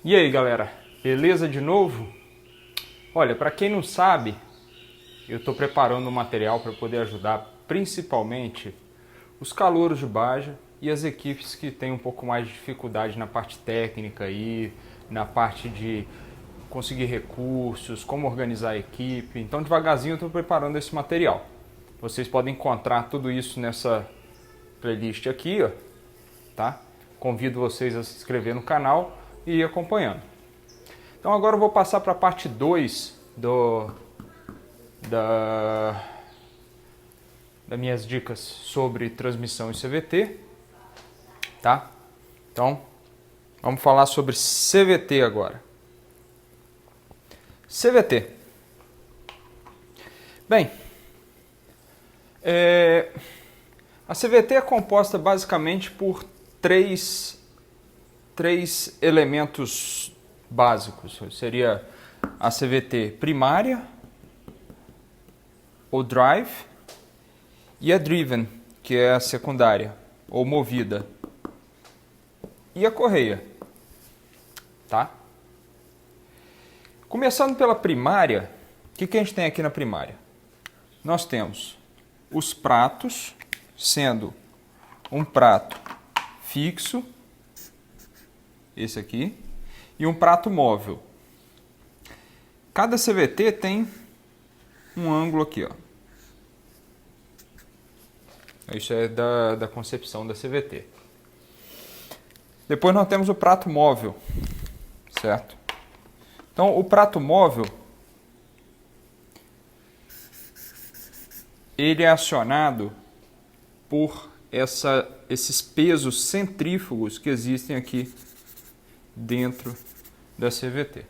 E aí, galera, beleza de novo? Olha, para quem não sabe, eu estou preparando um material para poder ajudar principalmente os calouros de Baja e as equipes que têm um pouco mais de dificuldade na parte técnica e na parte de conseguir recursos, como organizar a equipe. Então, devagarzinho eu estou preparando esse material. Vocês podem encontrar tudo isso nessa playlist aqui, ó, tá? Convido vocês a se inscrever no canal e ir acompanhando. Então agora eu vou passar para a parte 2 das minhas dicas sobre transmissão em CVT, tá? Então vamos falar sobre CVT agora. CVT. Bem, a CVT é composta basicamente por três elementos básicos. Seria a CVT primária, ou drive, e a driven, que é a secundária, ou movida, e a correia, tá? Começando pela primária, o que a gente tem aqui na primária? Nós temos os pratos, sendo um prato fixo, esse aqui, e um prato móvel. Cada CVT tem um ângulo aqui, ó. Isso é da concepção da CVT. Depois nós temos o prato móvel, certo? Então, o prato móvel, ele é acionado por esses pesos centrífugos que existem aqui dentro da CVT.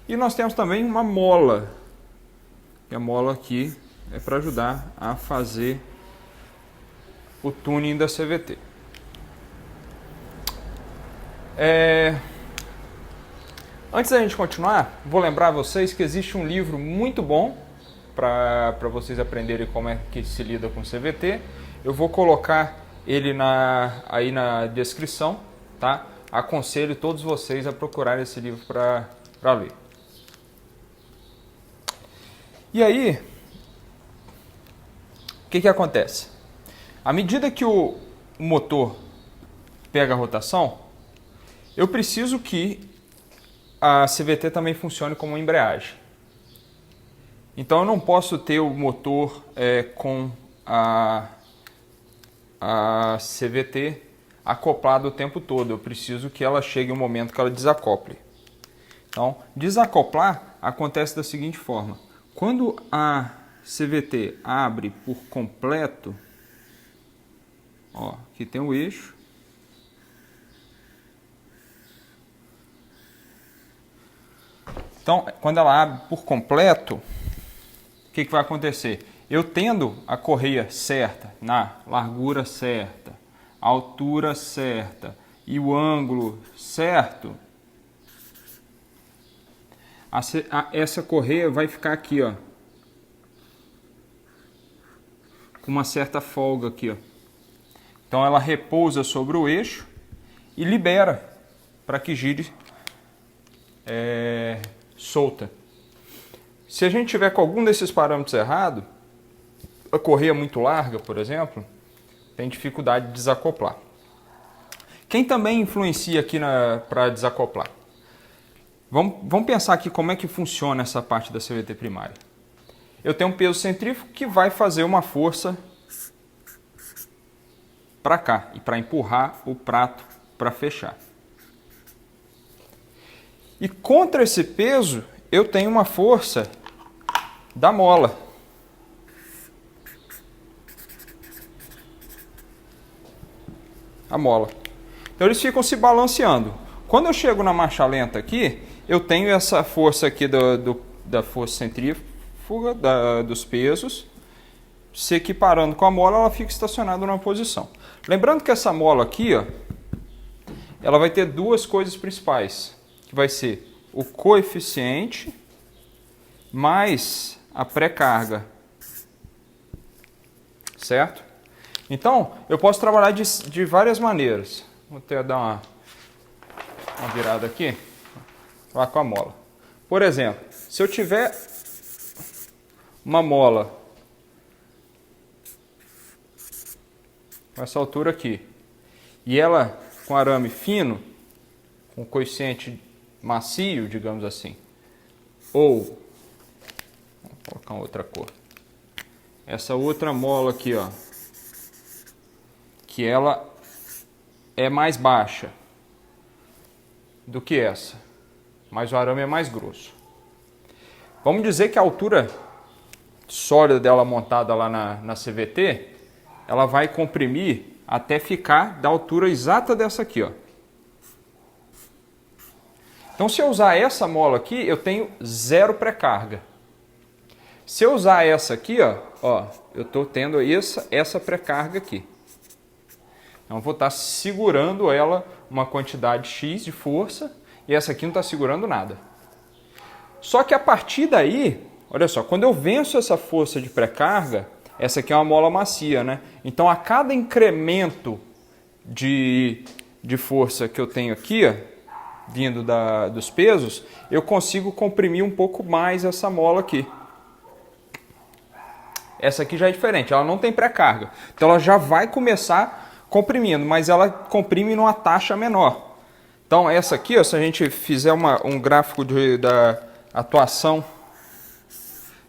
E nós temos também uma mola, e a mola aqui é para ajudar a fazer o tuning da CVT. Antes da gente continuar, vou lembrar vocês que existe um livro muito bom para vocês aprenderem como é que se lida com CVT. Eu vou colocar ele aí na descrição, tá? Aconselho todos vocês a procurarem esse livro para ler. E aí, o que acontece? À medida que o motor pega a rotação, eu preciso que a CVT também funcione como embreagem. Então eu não posso ter o motor com a CVT acoplado o tempo todo. Eu preciso que ela chegue um momento que ela desacople. Então, desacoplar acontece da seguinte forma. Quando a CVT abre por completo, ó, aqui tem o eixo. Então, quando ela abre por completo, o que vai acontecer? Eu tendo a correia certa, na largura certa, a altura certa e o ângulo certo, essa correia vai ficar aqui, ó, com uma certa folga aqui, ó. Então ela repousa sobre o eixo e libera para que gire solta. Se a gente tiver com algum desses parâmetros errado, a correia muito larga, por exemplo, tem dificuldade de desacoplar. Quem também influencia aqui para desacoplar? Vamos pensar aqui como é que funciona essa parte da CVT primária. Eu tenho um peso centrífugo que vai fazer uma força para cá e para empurrar o prato para fechar. E contra esse peso eu tenho uma força da mola. A mola. Então eles ficam se balanceando. Quando eu chego na marcha lenta aqui, eu tenho essa força aqui da força centrífuga, dos pesos, se equiparando com a mola, ela fica estacionada numa posição. Lembrando que essa mola aqui, ó, ela vai ter duas coisas principais, que vai ser o coeficiente mais a pré-carga, certo? Então, eu posso trabalhar de várias maneiras. Vou até dar uma uma virada aqui, lá com a mola. Por exemplo, se eu tiver uma mola com essa altura aqui, e ela com arame fino, com coeficiente macio, digamos assim, ou, vou colocar uma outra cor, essa outra mola aqui, ó, que ela é mais baixa do que essa, mas o arame é mais grosso. Vamos dizer que a altura sólida dela montada lá na CVT, ela vai comprimir até ficar da altura exata dessa aqui, ó. Então, se eu usar essa mola aqui, eu tenho 0 pré-carga. Se eu usar essa aqui, ó, eu estou tendo essa pré-carga aqui. Então, eu vou estar segurando ela uma quantidade X de força e essa aqui não está segurando nada. Só que a partir daí, olha só, quando eu venço essa força de pré-carga, essa aqui é uma mola macia, né? Então, a cada incremento de força que eu tenho aqui, ó, vindo dos pesos, eu consigo comprimir um pouco mais essa mola aqui. Essa aqui já é diferente, ela não tem pré-carga. Então, ela já vai começar comprimindo, mas ela comprime numa taxa menor. Então, essa aqui, ó, se a gente fizer um gráfico da atuação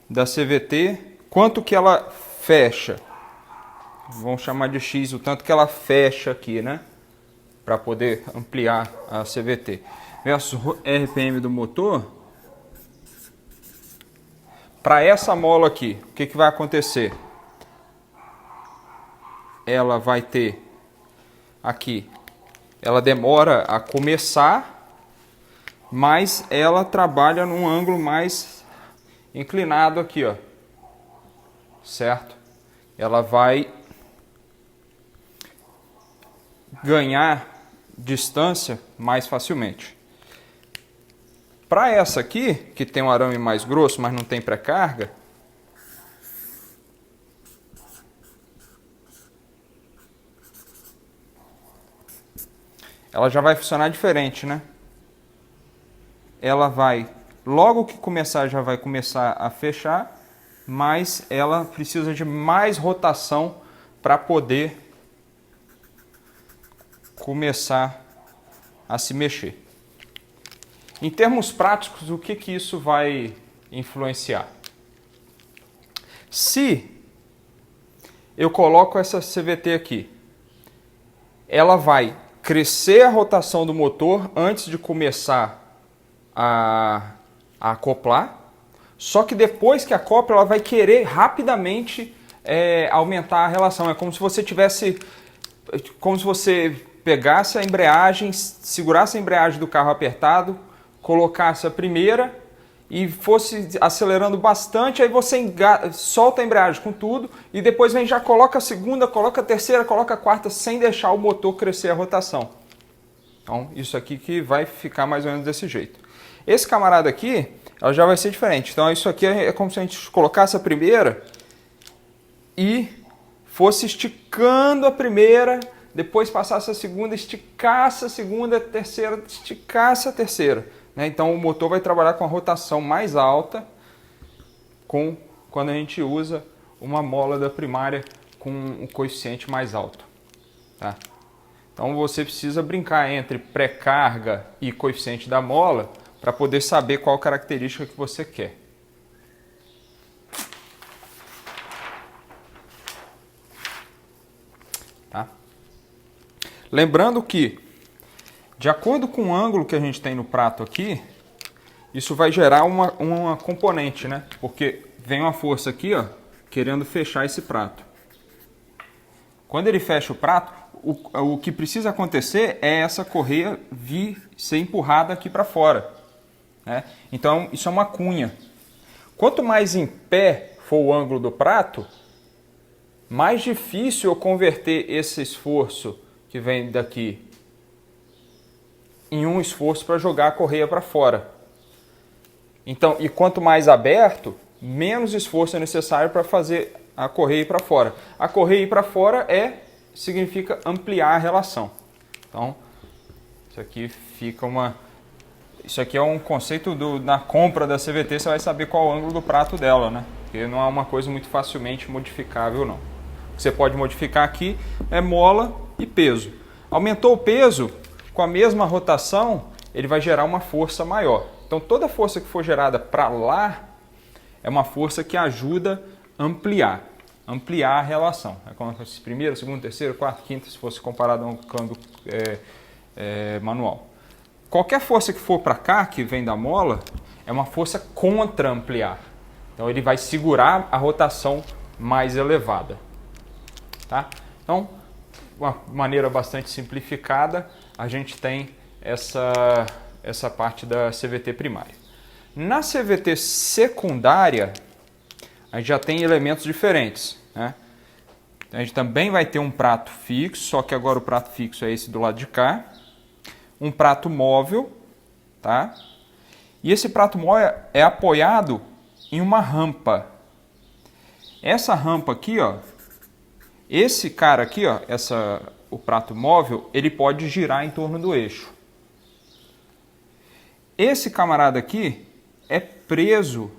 da CVT, quanto que ela fecha? Vamos chamar de X, o tanto que ela fecha aqui, né? Para poder ampliar a CVT. Versus RPM do motor. Para essa mola aqui, o que vai acontecer? Ela vai ter aqui, ela demora a começar, mas ela trabalha num ângulo mais inclinado aqui, ó. Certo? Ela vai ganhar distância mais facilmente. Para essa aqui, que tem um arame mais grosso, mas não tem pré-carga, ela já vai funcionar diferente, né? Ela vai, logo que começar, já vai começar a fechar, mas ela precisa de mais rotação para poder começar a se mexer. Em termos práticos, o que isso vai influenciar? Se eu coloco essa CVT aqui, ela vai crescer a rotação do motor antes de começar a acoplar, só que depois que acopla, ela vai querer rapidamente aumentar a relação. É como se você pegasse a embreagem, segurasse a embreagem do carro apertado, colocasse a primeira e fosse acelerando bastante, aí você solta a embreagem com tudo e depois já coloca a segunda, coloca a terceira, coloca a quarta, sem deixar o motor crescer a rotação. Então, isso aqui que vai ficar mais ou menos desse jeito. Esse camarada aqui, ela já vai ser diferente. Então, isso aqui é como se a gente colocasse a primeira e fosse esticando a primeira, depois passasse a segunda, esticasse a segunda, a terceira, esticasse a terceira. Então, o motor vai trabalhar com a rotação mais alta quando a gente usa uma mola da primária com um coeficiente mais alto. Tá? Então, você precisa brincar entre pré-carga e coeficiente da mola para poder saber qual característica que você quer. Tá? Lembrando que, de acordo com o ângulo que a gente tem no prato aqui, isso vai gerar uma componente, né? Porque vem uma força aqui, ó, querendo fechar esse prato. Quando ele fecha o prato, o que precisa acontecer é essa correia ser empurrada aqui para fora, né? Então, isso é uma cunha. Quanto mais em pé for o ângulo do prato, mais difícil eu converter esse esforço que vem daqui em um esforço para jogar a correia para fora. Então, e quanto mais aberto, menos esforço é necessário para fazer a correia ir para fora. A correia ir para fora significa ampliar a relação. Então, Isso aqui fica uma... Isso aqui é um conceito na compra da CVT, você vai saber qual é o ângulo do prato dela, né? Porque não é uma coisa muito facilmente modificável, não. O que você pode modificar aqui é mola e peso. Aumentou o peso, com a mesma rotação, ele vai gerar uma força maior. Então toda força que for gerada para lá é uma força que ajuda a ampliar a relação. É como se primeiro, segundo, terceiro, quarto, quinto, se fosse comparado a um câmbio manual. Qualquer força que for para cá, que vem da mola, é uma força contra ampliar. Então ele vai segurar a rotação mais elevada. Tá? Então, uma maneira bastante simplificada, a gente tem essa parte da CVT primária. Na CVT secundária, a gente já tem elementos diferentes, né? A gente também vai ter um prato fixo, só que agora o prato fixo é esse do lado de cá. Um prato móvel, tá? E esse prato móvel é apoiado em uma rampa. Essa rampa aqui, ó, esse cara aqui, ó, o prato móvel, ele pode girar em torno do eixo. Esse camarada aqui é preso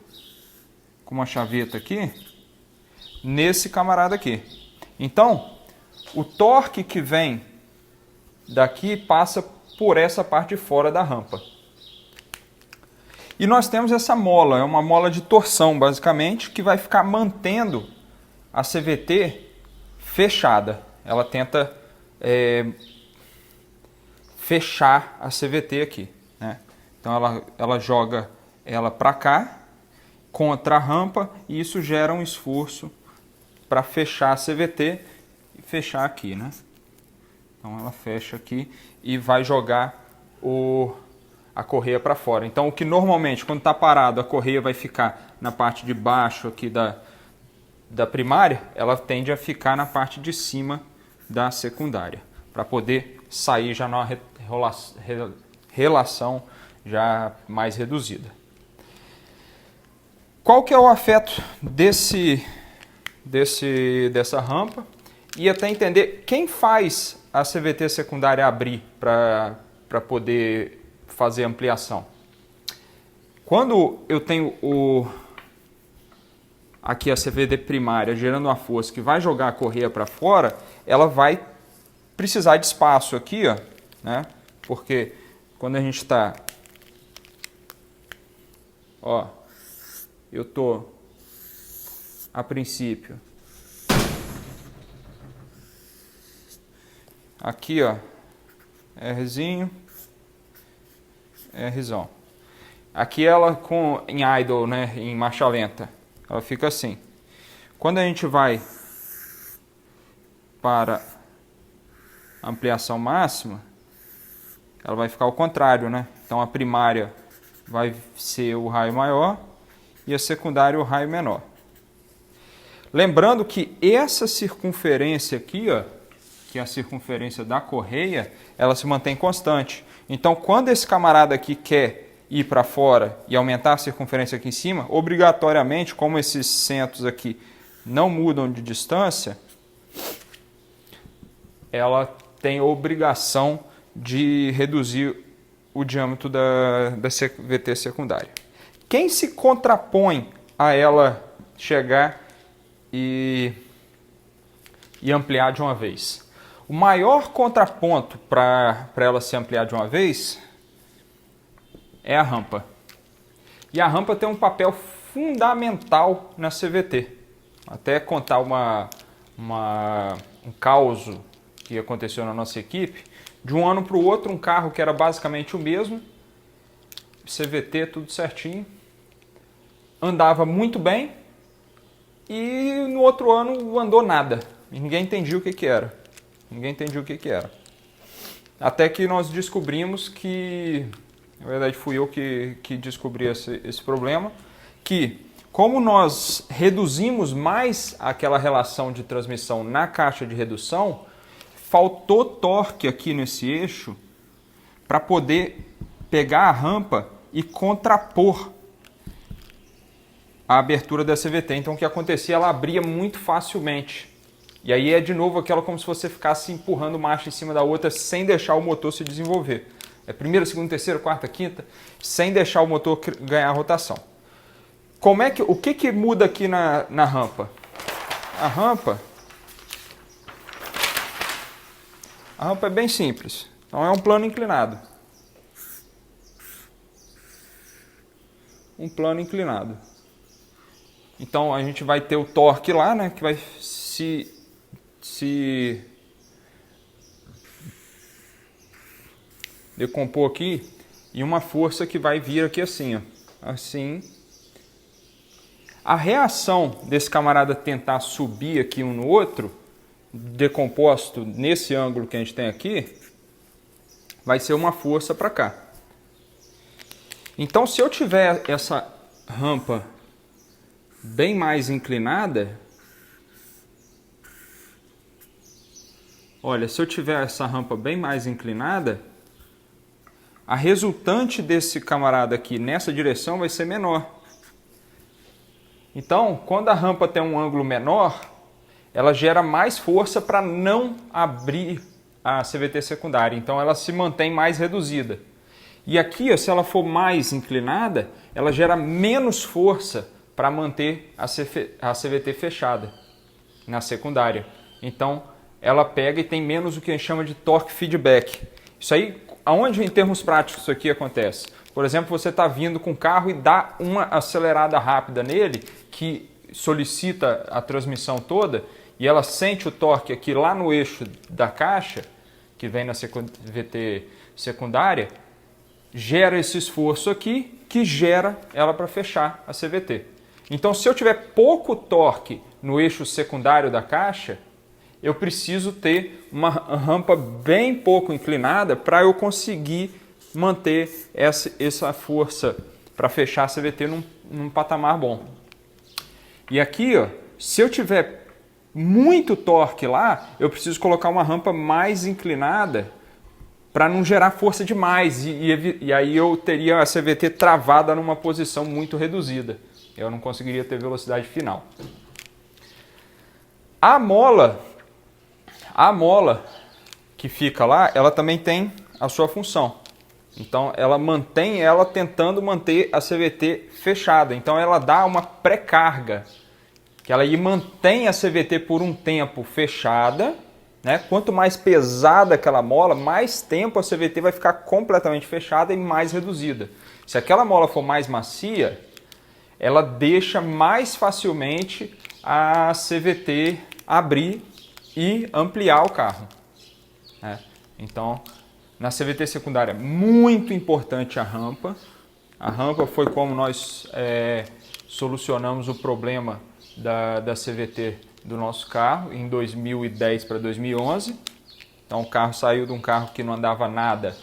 com uma chaveta aqui nesse camarada aqui. Então, o torque que vem daqui passa por essa parte de fora da rampa. E nós temos essa mola, é uma mola de torção, basicamente, que vai ficar mantendo a CVT fechada. Ela tenta fechar a CVT aqui, né? Então ela joga ela para cá, contra a rampa, e isso gera um esforço para fechar a CVT e fechar aqui, né? Então ela fecha aqui e vai jogar a correia para fora. Então o que normalmente, quando está parado, a correia vai ficar na parte de baixo aqui da primária, ela tende a ficar na parte de cima da secundária, para poder sair já numa relação já mais reduzida. Qual que é o afeto dessa rampa? E até entender quem faz a CVT secundária abrir para poder fazer ampliação. Quando eu tenho aqui a CVT primária gerando uma força que vai jogar a correia para fora, ela vai precisar de espaço aqui, ó, né? Porque quando a gente está, ó, eu tô a princípio aqui, ó, Rzinho, Rzão. Aqui ela em idle, né, em marcha lenta, ela fica assim. Quando a gente vai para ampliação máxima, ela vai ficar ao contrário, né? Então a primária vai ser o raio maior e a secundária o raio menor. Lembrando que essa circunferência aqui, ó, que é a circunferência da correia, ela se mantém constante. Então, quando esse camarada aqui quer ir para fora e aumentar a circunferência aqui em cima, obrigatoriamente, como esses centros aqui não mudam de distância, ela tem a obrigação de reduzir o diâmetro da CVT secundária. Quem se contrapõe a ela chegar e ampliar de uma vez? O maior contraponto para ela se ampliar de uma vez é a rampa. E a rampa tem um papel fundamental na CVT. Até contar um caso que aconteceu na nossa equipe. De um ano para o outro, um carro que era basicamente o mesmo, CVT, tudo certinho, andava muito bem, e no outro ano não andou nada. E ninguém entendia o que era. Até que nós descobrimos que, na verdade fui eu que descobri esse problema, que como nós reduzimos mais aquela relação de transmissão na caixa de redução, faltou torque aqui nesse eixo para poder pegar a rampa e contrapor a abertura da CVT. Então o que acontecia? Ela abria muito facilmente. E aí é de novo aquela como se você ficasse empurrando uma marcha em cima da outra sem deixar o motor se desenvolver. É primeira, segunda, terceira, quarta, quinta, sem deixar o motor ganhar rotação. O que muda aqui na rampa? A rampa é bem simples. Então é um plano inclinado. Um plano inclinado. Então a gente vai ter o torque lá, né, que vai se decompor aqui, e uma força que vai vir aqui assim, ó, assim. A reação desse camarada tentar subir aqui um no outro, decomposto nesse ângulo que a gente tem aqui, vai ser uma força para cá. Então, se eu tiver essa rampa bem mais inclinada, olha, se eu tiver essa rampa bem mais inclinada, a resultante desse camarada aqui nessa direção vai ser menor. Então, quando a rampa tem um ângulo menor, ela gera mais força para não abrir a CVT secundária. Então, ela se mantém mais reduzida. E aqui, ó, se ela for mais inclinada, ela gera menos força para manter a CVT fechada na secundária. Então, ela pega e tem menos o que a gente chama de torque feedback. Isso aí, aonde em termos práticos isso aqui acontece? Por exemplo, você está vindo com o carro e dá uma acelerada rápida nele, que solicita a transmissão toda, e ela sente o torque aqui lá no eixo da caixa, que vem na CVT secundária, gera esse esforço aqui, que gera ela para fechar a CVT. Então, se eu tiver pouco torque no eixo secundário da caixa, eu preciso ter uma rampa bem pouco inclinada para eu conseguir manter essa força para fechar a CVT num patamar bom. E aqui, ó, se eu tiver muito torque lá, eu preciso colocar uma rampa mais inclinada para não gerar força demais, e aí eu teria a CVT travada numa posição muito reduzida. Eu não conseguiria ter velocidade final. A mola que fica lá, ela também tem a sua função. Então ela tentando manter a CVT fechada. Então ela dá uma pré-carga, que ela mantém a CVT por um tempo fechada, né? Quanto mais pesada aquela mola, mais tempo a CVT vai ficar completamente fechada e mais reduzida. Se aquela mola for mais macia, ela deixa mais facilmente a CVT abrir e ampliar o carro, né? Então, na CVT secundária, muito importante a rampa. A rampa foi como nós solucionamos o problema da CVT do nosso carro em 2010 para 2011. Então o carro saiu de um carro que não andava nada,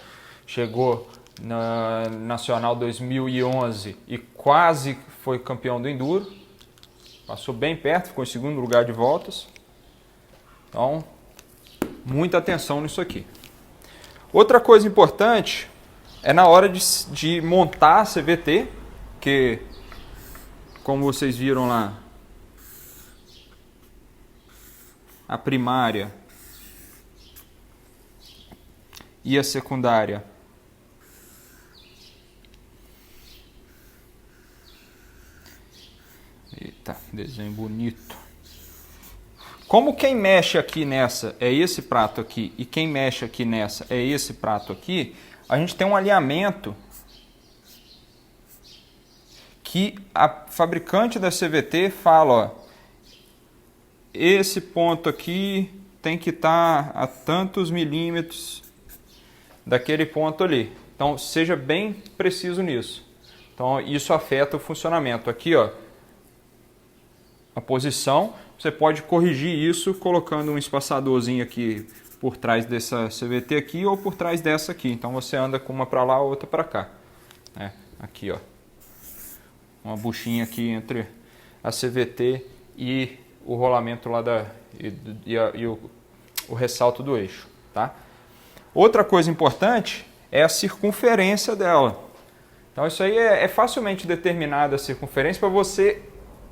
chegou na Nacional 2011 e quase foi campeão do Enduro. Passou bem perto, ficou em segundo lugar de voltas. Então, muita atenção nisso aqui. Outra coisa importante é na hora de montar a CVT, que, como vocês viram lá, a primária e a secundária eita, desenho bonito. Como quem mexe aqui nessa é esse prato aqui e quem mexe aqui nessa é esse prato aqui, a gente tem um alinhamento que a fabricante da CVT fala, ó, esse ponto aqui tem que estar a tantos milímetros daquele ponto ali. Então, seja bem preciso nisso. Então, isso afeta o funcionamento. Aqui, ó, a posição, você pode corrigir isso colocando um espaçadorzinho aqui por trás dessa CVT aqui ou por trás dessa aqui. Então, você anda com uma para lá, outra para cá. Aqui, ó, uma buchinha aqui entre a CVT e o rolamento lá o ressalto do eixo, tá? Outra coisa importante é a circunferência dela. Então isso aí é facilmente determinada a circunferência para você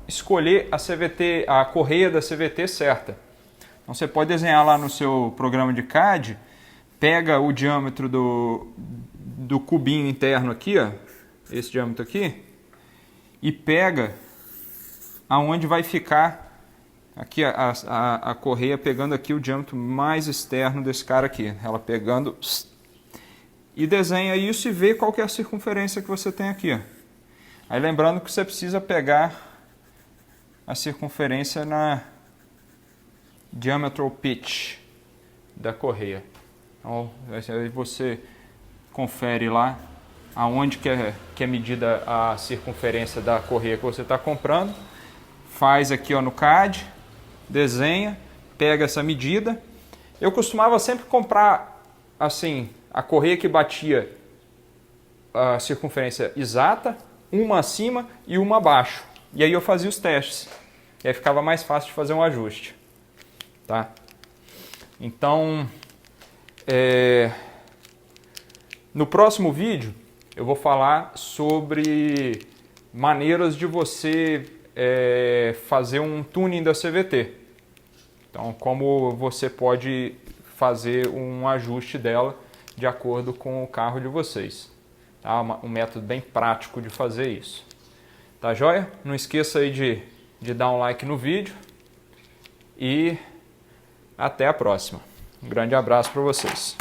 escolher a CVT, a correia da CVT certa. Então você pode desenhar lá no seu programa de CAD, pega o diâmetro do cubinho interno aqui, ó, esse diâmetro aqui, e pega aonde vai ficar aqui a correia pegando aqui o diâmetro mais externo desse cara aqui. Ela pegando e desenha isso e vê qual que é a circunferência que você tem aqui, ó. Aí lembrando que você precisa pegar a circunferência na diameter pitch da correia. Então, aí você confere lá aonde que é medida a circunferência da correia que você está comprando. Faz aqui, ó, no CAD, desenha, pega essa medida. Eu costumava sempre comprar assim a correia que batia a circunferência exata, uma acima e uma abaixo. E aí eu fazia os testes. E aí ficava mais fácil de fazer um ajuste. Tá? Então, no próximo vídeo eu vou falar sobre maneiras de você fazer um tuning da CVT. Então, como você pode fazer um ajuste dela de acordo com o carro de vocês. Tá? Um método bem prático de fazer isso. Tá joia? Não esqueça aí de dar um like no vídeo e até a próxima. Um grande abraço para vocês.